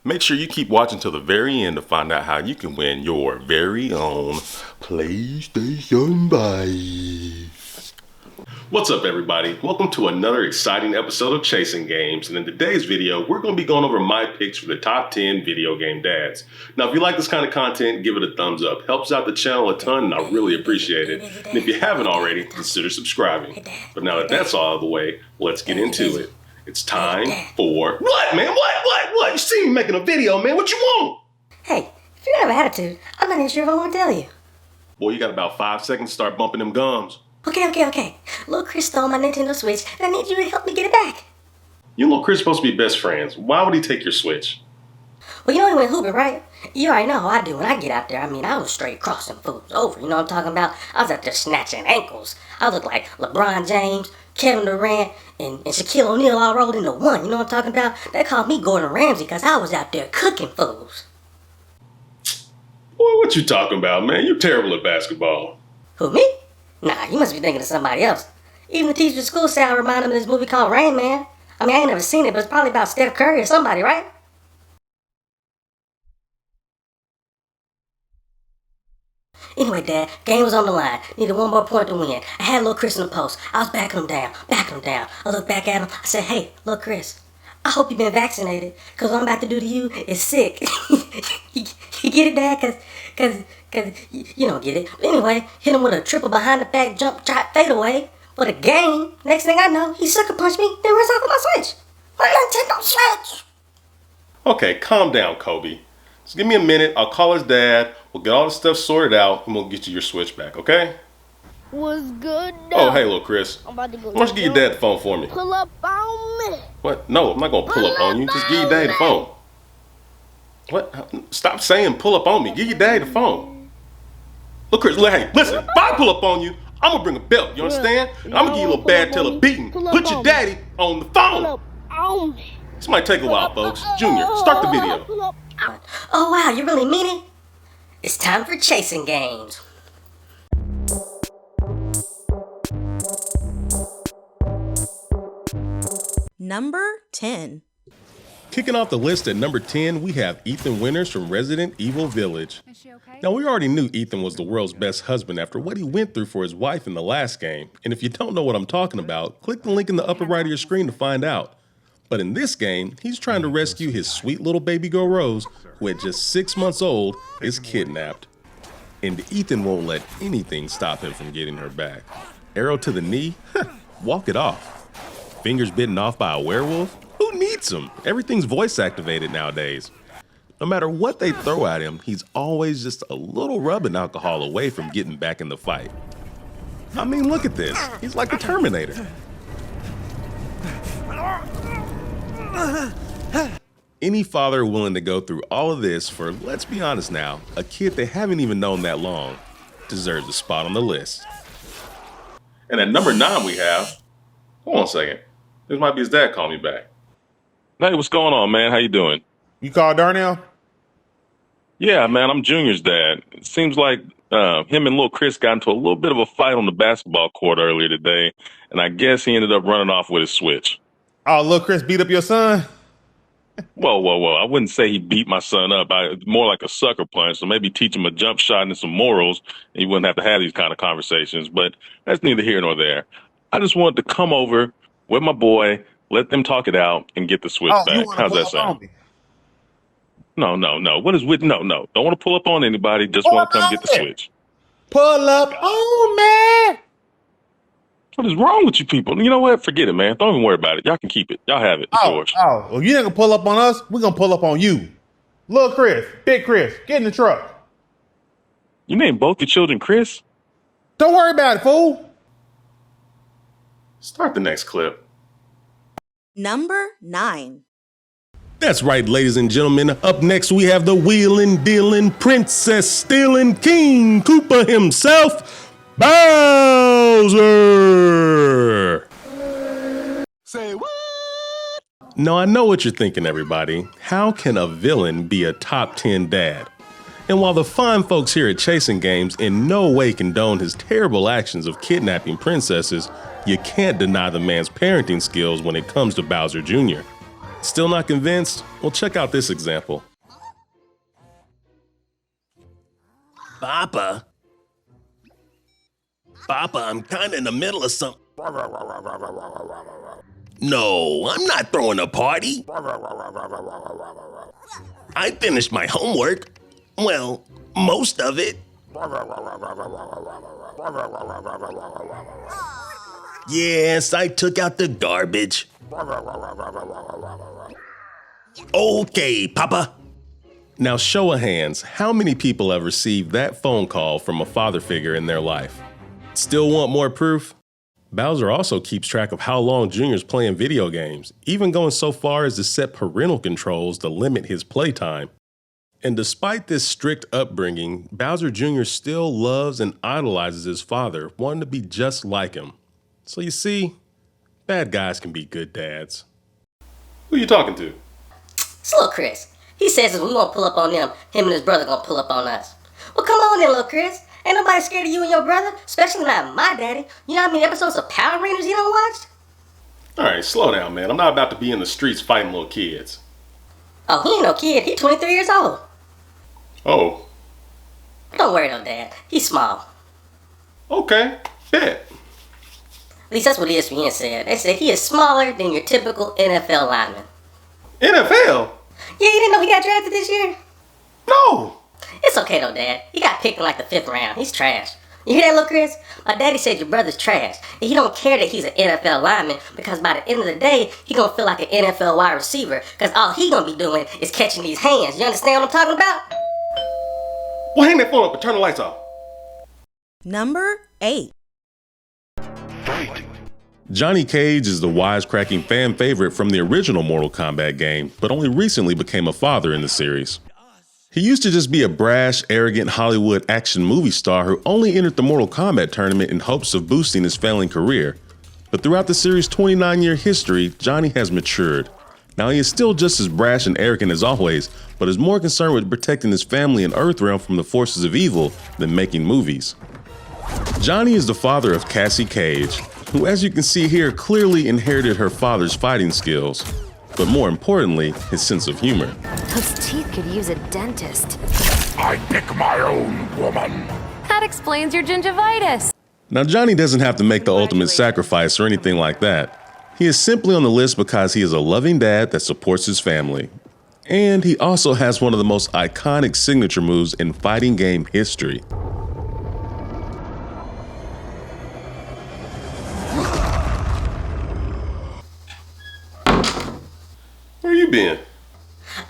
Make sure you keep watching till the very end to find out how you can win your very own PlayStation 5. What's up, everybody? Welcome to another exciting episode of Chasing Games, and in today's video we're going to be going over my picks for the top 10 video game dads. Now if you like this kind of content, give it a thumbs up. Helps out the channel a ton and I really appreciate it. And if you haven't already, consider subscribing. But now that that's all out of the way, let's get into it. It's time for... What, man? What? You see me making a video, man. What you want? Hey, if you have an attitude, I'm not even sure if I want to tell you. Boy, you got about 5 seconds to start bumping them gums. Okay. Lil Chris stole my Nintendo Switch, and I need you to help me get it back. You and Lil Chris are supposed to be best friends. Why would he take your Switch? Well, you know he went hooping, right? You already know how I do when I get out there. I mean, I was straight crossing fools over. You know what I'm talking about? I was out there snatching ankles. I looked like LeBron James, Kevin Durant, and Shaquille O'Neal all rolled into one. You know what I'm talking about? They called me Gordon Ramsay because I was out there cooking fools. Boy, what you talking about, man? You're terrible at basketball. Who, me? Nah, you must be thinking of somebody else. Even the teacher at school said I remind him of this movie called Rain Man. I mean, I ain't never seen it, but it's probably about Steph Curry or somebody, right? Anyway, Dad, game was on the line. Needed one more point to win. I had Lil Chris in the post. I was backing him down. I looked back at him. I said, hey, Lil Chris, I hope you've been vaccinated, because what I'm about to do to you is sick. You get it, Dad? Because you don't get it. But anyway, hit him with a triple behind the back jump shot fadeaway for the game. Next thing I know, he sucker punched me, then runs off with my Switch. My Nintendo Switch! Okay, calm down, Kobe. Just give me a minute. I'll call his dad. We'll get all the stuff sorted out, and we'll get you your Switch back, okay? What's good? Oh, hey, little Chris. I'm about to go. Why don't you give your dad the phone for me? Pull up on me. What? No, I'm not going to pull up on you. Just give your dad the phone. What? Stop saying pull up on me. Give your dad the phone. Look, Chris, hey, listen. If I pull up on you, I'm going to bring a belt. You understand? And I'm going to give you a little bad tail of beating. Put your daddy on the phone. Pull up on me. This might take a while, folks. Junior, start the video. Pull up. Oh, wow, you really mean it? It's time for Chasing Games. Number 10. Kicking off the list at number 10, we have Ethan Winters from Resident Evil Village. Is she okay? Now, we already knew Ethan was the world's best husband after what he went through for his wife in the last game. And if you don't know what I'm talking about, click the link in the upper right of your screen to find out. But in this game, he's trying to rescue his sweet little baby girl Rose, who at just 6 months old is kidnapped. And Ethan won't let anything stop him from getting her back. Arrow to the knee? Walk it off. Fingers bitten off by a werewolf? Who needs them? Everything's voice activated nowadays. No matter what they throw at him, he's always just a little rubbing alcohol away from getting back in the fight. I mean, look at this. He's like the Terminator. Any father willing to go through all of this for, let's be honest now, a kid they haven't even known that long, deserves a spot on the list. And at number 9 we have, hold on a second, this might be his dad calling me back. Hey, what's going on, man? How you doing? You called Darnell? Yeah, man, I'm Junior's dad. It seems like him and Lil Chris got into a little bit of a fight on the basketball court earlier today, and I guess he ended up running off with his Switch. Oh, Lil Chris beat up your son? Whoa. I wouldn't say he beat my son up. More like a sucker punch, so maybe teach him a jump shot and some morals, and he wouldn't have to have these kind of conversations, but that's neither here nor there. I just wanted to come over with my boy, let them talk it out, and get the Switch back. How's that sound? No. What is with... No. Don't want to pull up on anybody. Just want to come get the Switch. Pull up on me! What is wrong with you people? You know what? Forget it, man. Don't even worry about it. Y'all can keep it. Y'all have it. It's yours. Well, you ain't gonna pull up on us. We're gonna pull up on you. Lil Chris, Big Chris, get in the truck. You named both your children Chris? Don't worry about it, fool. Start the next clip. Number 9. That's right, ladies and gentlemen. Up next, we have the wheelin', dealin', princess stealin' King Koopa himself, Bowser! Say what? Now, I know what you're thinking, everybody. How can a villain be a top 10 dad? And while the fine folks here at Chasing Games in no way condone his terrible actions of kidnapping princesses, you can't deny the man's parenting skills when it comes to Bowser Jr. Still not convinced? Well, check out this example. Papa? Papa, I'm kinda in the middle of something. No, I'm not throwing a party. I finished my homework. Well, most of it. Yes, I took out the garbage. Okay, Papa. Now, show of hands, how many people have received that phone call from a father figure in their life? Still want more proof? Bowser also keeps track of how long Junior's playing video games, even going so far as to set parental controls to limit his playtime. And despite this strict upbringing, Bowser Jr. still loves and idolizes his father, wanting to be just like him. So you see, bad guys can be good dads. Who you talking to? It's Lil Chris. He says if we won't pull up on them, him and his brother gonna pull up on us. Well, come on then, Lil Chris. Ain't nobody scared of you and your brother, especially not my daddy. You know how many episodes of Power Rangers you done watched? Alright, slow down, man. I'm not about to be in the streets fighting little kids. Oh, he ain't no kid. He 23 years old. Oh, Don't worry though, Dad. He's small. okay, bet. At least that's what ESPN said. They said he is smaller than your typical NFL lineman. NFL? Yeah, you didn't know he got drafted this year? No! It's okay though, Dad. He got picked in like the 5th round. He's trash. You hear that, Lil Chris? My daddy said your brother's trash. And he don't care that he's an NFL lineman because by the end of the day, he gonna feel like an NFL wide receiver because all he gonna be doing is catching these hands. You understand what I'm talking about? Well, hang that phone up and turn the lights off. Number 8. Johnny Cage is the wisecracking fan favorite from the original Mortal Kombat game, but only recently became a father in the series. He used to just be a brash, arrogant Hollywood action movie star who only entered the Mortal Kombat tournament in hopes of boosting his failing career. But throughout the series' 29-year history, Johnny has matured. Now he is still just as brash and arrogant as always, but is more concerned with protecting his family and Earthrealm from the forces of evil than making movies. Johnny is the father of Cassie Cage, who, as you can see here, clearly inherited her father's fighting skills, but more importantly, his sense of humor. Those teeth could use a dentist. I pick my own woman. That explains your gingivitis. Now, Johnny doesn't have to make the ultimate sacrifice or anything like that. He is simply on the list because he is a loving dad that supports his family. And he also has one of the most iconic signature moves in fighting game history. Where you been?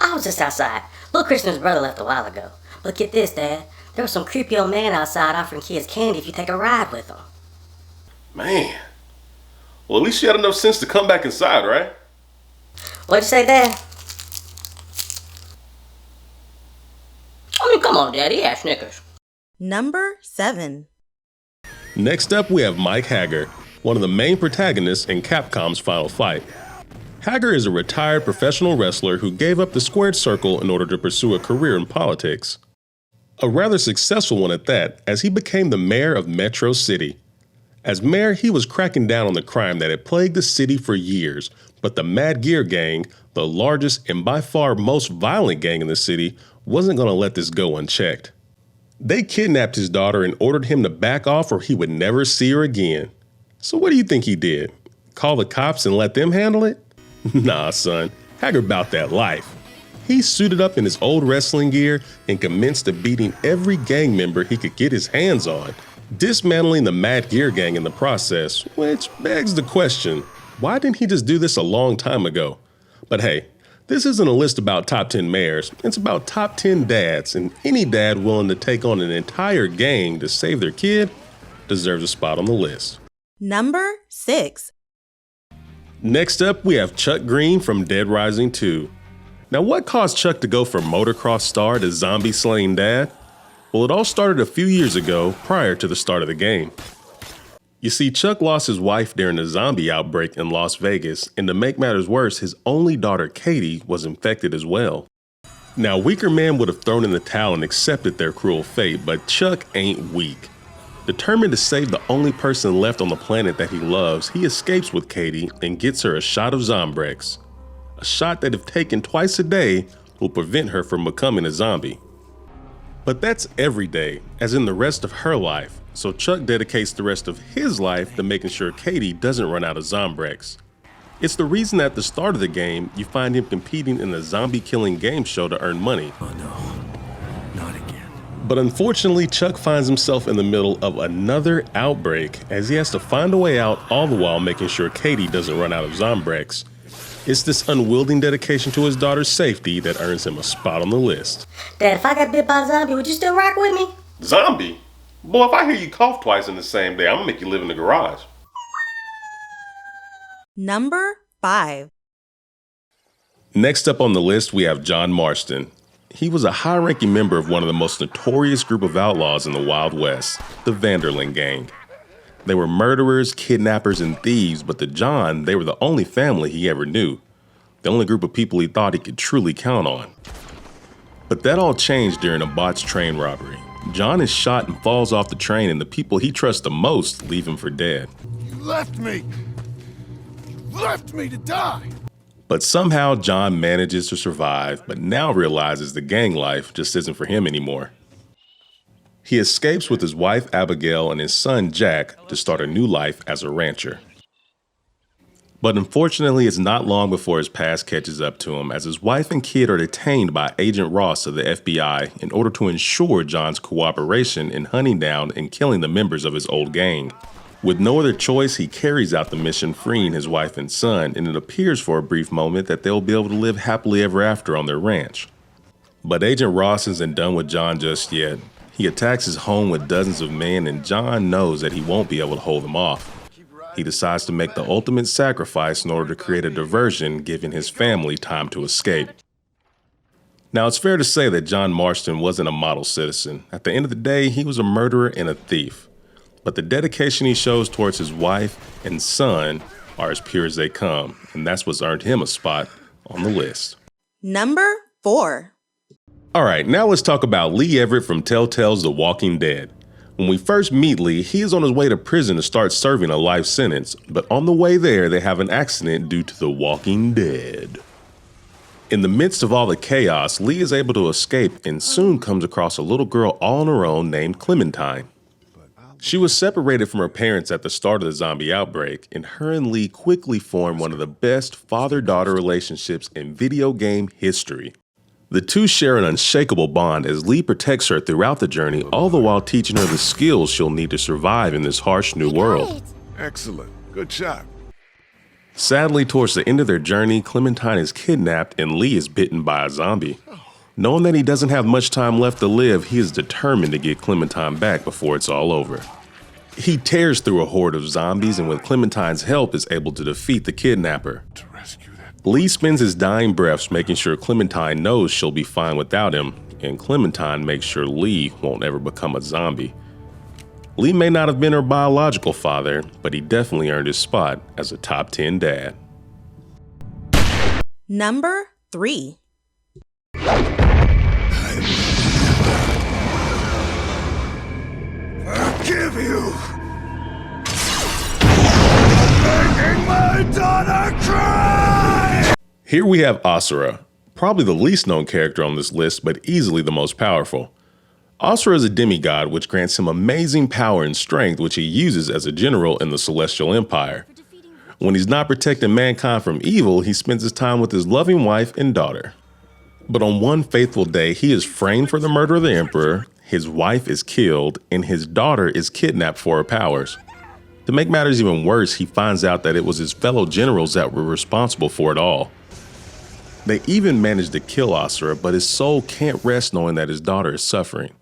I was just outside. Lil Chris and his brother left a while ago. But get this, Dad. There was some creepy old man outside offering kids candy if you take a ride with them. Man. Well, at least you had enough sense to come back inside, right? What'd you say, Dad? I mean, come on, Daddy. Yeah, Snickers. Number 7. Next up, we have Mike Hager, one of the main protagonists in Capcom's Final Fight. Hager is a retired professional wrestler who gave up the squared circle in order to pursue a career in politics. A rather successful one at that, as he became the mayor of Metro City. As mayor, he was cracking down on the crime that had plagued the city for years, but the Mad Gear Gang, the largest and by far most violent gang in the city, wasn't going to let this go unchecked. They kidnapped his daughter and ordered him to back off or he would never see her again. So what do you think he did? Call the cops and let them handle it? Nah, son, Hager bout that life. He suited up in his old wrestling gear and commenced to beating every gang member he could get his hands on, dismantling the Mad Gear Gang in the process, which begs the question, why didn't he just do this a long time ago? But hey, this isn't a list about top 10 mayors, it's about top 10 dads, and any dad willing to take on an entire gang to save their kid deserves a spot on the list. Number 6. Next up, we have Chuck Greene from Dead Rising 2. Now, what caused Chuck to go from motocross star to zombie-slaying dad? Well, it all started a few years ago, prior to the start of the game. You see, Chuck lost his wife during a zombie outbreak in Las Vegas, and to make matters worse, his only daughter, Katie, was infected as well. Now, weaker men would have thrown in the towel and accepted their cruel fate, but Chuck ain't weak. Determined to save the only person left on the planet that he loves, he escapes with Katie and gets her a shot of Zombrex. a shot that if taken twice a day will prevent her from becoming a zombie. But that's every day, as in the rest of her life, so Chuck dedicates the rest of his life to making sure Katie doesn't run out of Zombrex. It's the reason at the start of the game, you find him competing in a zombie-killing game show to earn money. Oh no, not again. But unfortunately, Chuck finds himself in the middle of another outbreak as he has to find a way out, all the while making sure Katie doesn't run out of Zombrex. It's this unwielding dedication to his daughter's safety that earns him a spot on the list. Dad, if I got bit by a zombie, would you still rock with me? Zombie? Boy, if I hear you cough twice in the same day, I'm gonna make you live in the garage. Number 5. Next up on the list, we have John Marston. He was a high-ranking member of one of the most notorious group of outlaws in the Wild West, the Vanderlyn Gang. They were murderers, kidnappers, and thieves, but to John, they were the only family he ever knew. The only group of people he thought he could truly count on. But that all changed during a botched train robbery. John is shot and falls off the train, and the people he trusts the most leave him for dead. You left me! You left me to die! But somehow John manages to survive, but now realizes the gang life just isn't for him anymore. He escapes with his wife Abigail and his son Jack to start a new life as a rancher. But unfortunately, it's not long before his past catches up to him, as his wife and kid are detained by Agent Ross of the FBI in order to ensure John's cooperation in hunting down and killing the members of his old gang. With no other choice, he carries out the mission, freeing his wife and son, and it appears for a brief moment that they'll be able to live happily ever after on their ranch. But Agent Ross isn't done with John just yet. He attacks his home with dozens of men, and John knows that he won't be able to hold them off. He decides to make the ultimate sacrifice in order to create a diversion, giving his family time to escape. Now, it's fair to say that John Marston wasn't a model citizen. At the end of the day, he was a murderer and a thief. But the dedication he shows towards his wife and son are as pure as they come, and that's what's earned him a spot on the list. Number 4. All right, now let's talk about Lee Everett from Telltale's The Walking Dead. When we first meet Lee, he is on his way to prison to start serving a life sentence, but on the way there, they have an accident due to the Walking Dead. In the midst of all the chaos, Lee is able to escape and soon comes across a little girl all on her own named Clementine. She was separated from her parents at the start of the zombie outbreak, and her and Lee quickly formed one of the best father-daughter relationships in video game history. The two share an unshakable bond as Lee protects her throughout the journey, all the while teaching her the skills she'll need to survive in this harsh new world. Excellent. Good shot. Sadly, towards the end of their journey, Clementine is kidnapped and Lee is bitten by a zombie. Knowing that he doesn't have much time left to live, he is determined to get Clementine back before it's all over. He tears through a horde of zombies and with Clementine's help is able to defeat the kidnapper. To rescue that. Lee spends his dying breaths making sure Clementine knows she'll be fine without him, and Clementine makes sure Lee won't ever become a zombie. Lee may not have been her biological father, but he definitely earned his spot as a top 10 dad. Number 3. Forgive you! Making my daughter cry! Here we have Asura, probably the least known character on this list, but easily the most powerful. Asura is a demigod which grants him amazing power and strength which he uses as a general in the Celestial Empire. When he's not protecting mankind from evil, he spends his time with his loving wife and daughter. But on one fateful day, he is framed for the murder of the Emperor, his wife is killed, and his daughter is kidnapped for her powers. To make matters even worse, he finds out that it was his fellow generals that were responsible for it all. They even managed to kill Asura, but his soul can't rest knowing that his daughter is suffering.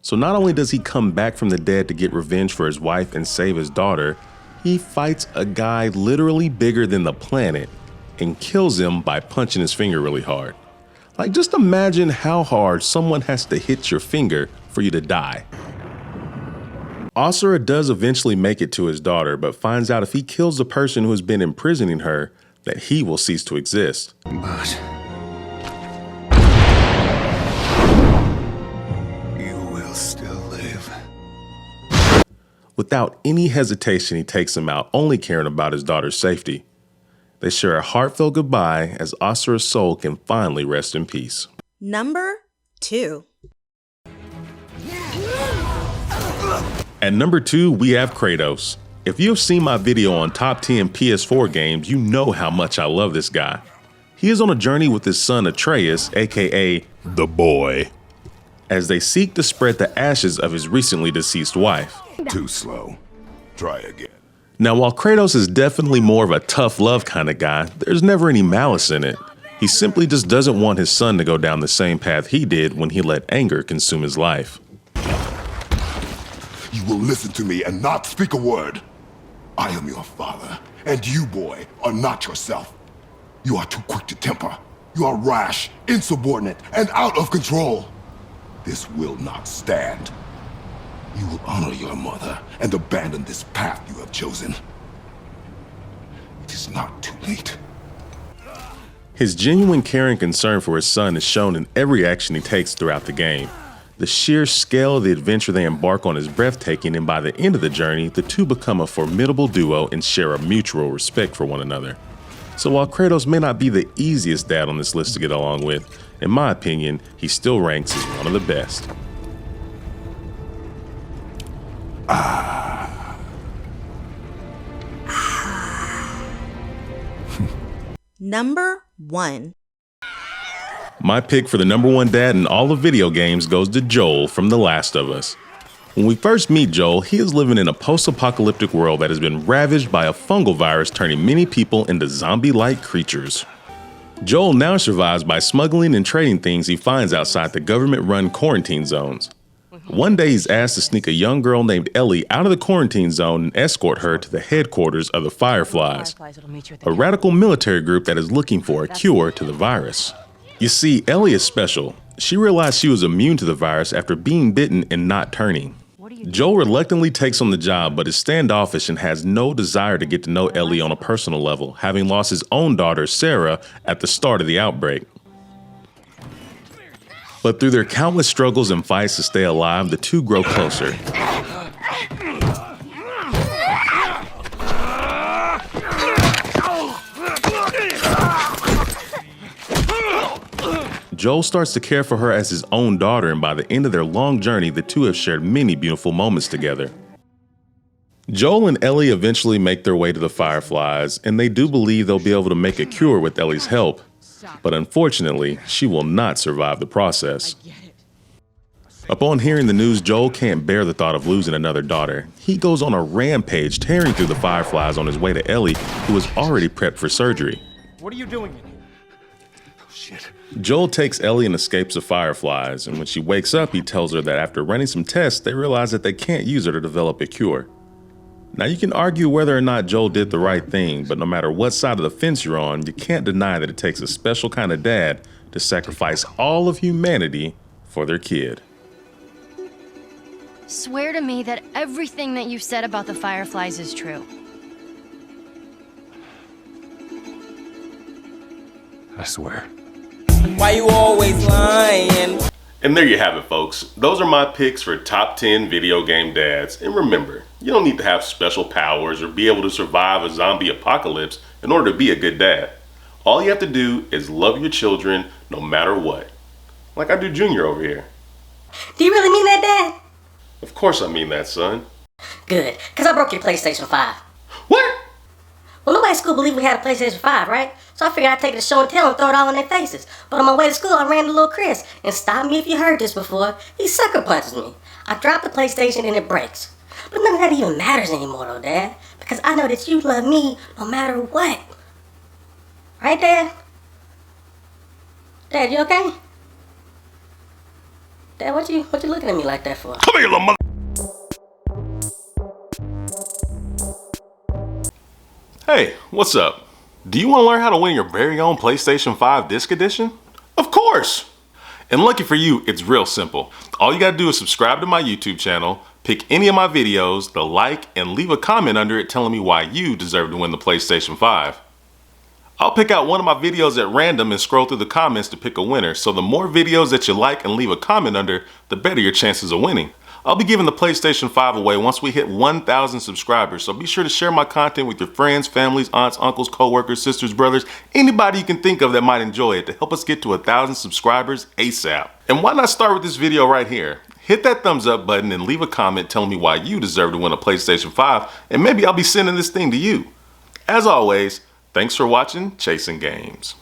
So not only does he come back from the dead to get revenge for his wife and save his daughter, he fights a guy literally bigger than the planet and kills him by punching his finger really hard. Like, just imagine how hard someone has to hit your finger for you to die. Asura does eventually make it to his daughter, but finds out if he kills the person who has been imprisoning her, that he will cease to exist. But you will still live. Without any hesitation, he takes him out, only caring about his daughter's safety. They share a heartfelt goodbye as Asura's soul can finally rest in peace. Number 2. At number 2, we have Kratos. If you have seen my video on top 10 PS4 games, you know how much I love this guy. He is on a journey with his son Atreus, aka the boy, as they seek to spread the ashes of his recently deceased wife. Too slow. Try again. Now, while Kratos is definitely more of a tough love kind of guy, there's never any malice in it. He simply just doesn't want his son to go down the same path he did when he let anger consume his life. You will listen to me and not speak a word. I am your father, and you, boy, are not yourself. You are too quick to temper. You are rash, insubordinate, and out of control. This will not stand. You will honor your mother and abandon this path you have chosen. It is not too late. His genuine care and concern for his son is shown in every action he takes throughout the game. The sheer scale of the adventure they embark on is breathtaking, and by the end of the journey, the two become a formidable duo and share a mutual respect for one another. So while Kratos may not be the easiest dad on this list to get along with, in my opinion, he still ranks as one of the best. Number 1. My pick for the number 1 dad in all of video games goes to Joel from The Last of Us. When we first meet Joel, he is living in a post-apocalyptic world that has been ravaged by a fungal virus, turning many people into zombie-like creatures. Joel now survives by smuggling and trading things he finds outside the government-run quarantine zones. One day he's asked to sneak a young girl named Ellie out of the quarantine zone and escort her to the headquarters of the Fireflies, a radical military group that is looking for a cure to the virus. You see, Ellie is special. She realized she was immune to the virus after being bitten and not turning. Joel reluctantly takes on the job, but is standoffish and has no desire to get to know Ellie on a personal level, having lost his own daughter, Sarah, at the start of the outbreak. But through their countless struggles and fights to stay alive, the two grow closer. Joel starts to care for her as his own daughter, and by the end of their long journey, the two have shared many beautiful moments together. Joel and Ellie eventually make their way to the Fireflies, and they do believe they'll be able to make a cure with Ellie's help. But unfortunately, she will not survive the process. Upon hearing the news, Joel can't bear the thought of losing another daughter. He goes on a rampage, tearing through the Fireflies on his way to Ellie, who is already prepped for surgery. What are you doing in here? Shit. Joel takes Ellie and escapes the Fireflies, and when she wakes up, he tells her that after running some tests, they realize that they can't use her to develop a cure. Now, you can argue whether or not Joel did the right thing, but no matter what side of the fence you're on, you can't deny that it takes a special kind of dad to sacrifice all of humanity for their kid. Swear to me that everything that you've said about the Fireflies is true. I swear. Why you always lying? And there you have it, folks. Those are my picks for top 10 video game dads. And remember, you don't need to have special powers or be able to survive a zombie apocalypse in order to be a good dad. All you have to do is love your children no matter what. Like I do Junior over here. Do you really mean that, Dad? Of course I mean that, son. Good, because I broke your PlayStation 5. What? Well, nobody at school believed we had a PlayStation 5, right? So I figured I'd take it to show and tell and throw it all in their faces. But on my way to school, I ran to Lil Chris. And stop me if you heard this before, he sucker punches me. I dropped the PlayStation and it breaks. But none of that even matters anymore though, Dad. Because I know that you love me no matter what. Right, Dad? Dad, you okay? Dad, what you looking at me like that for? Come here, little mother. Hey, what's up? Do you want to learn how to win your very own PlayStation 5 Disc Edition? Of course! And lucky for you, it's real simple. All you gotta do is subscribe to my YouTube channel, pick any of my videos, to like, and leave a comment under it telling me why you deserve to win the PlayStation 5. I'll pick out one of my videos at random and scroll through the comments to pick a winner, so the more videos that you like and leave a comment under, the better your chances of winning. I'll be giving the PlayStation 5 away once we hit 1,000 subscribers, so be sure to share my content with your friends, families, aunts, uncles, co-workers, sisters, brothers, anybody you can think of that might enjoy it to help us get to 1,000 subscribers ASAP. And why not start with this video right here? Hit that thumbs up button and leave a comment telling me why you deserve to win a PlayStation 5, and maybe I'll be sending this thing to you. As always, thanks for watching Chasing Games.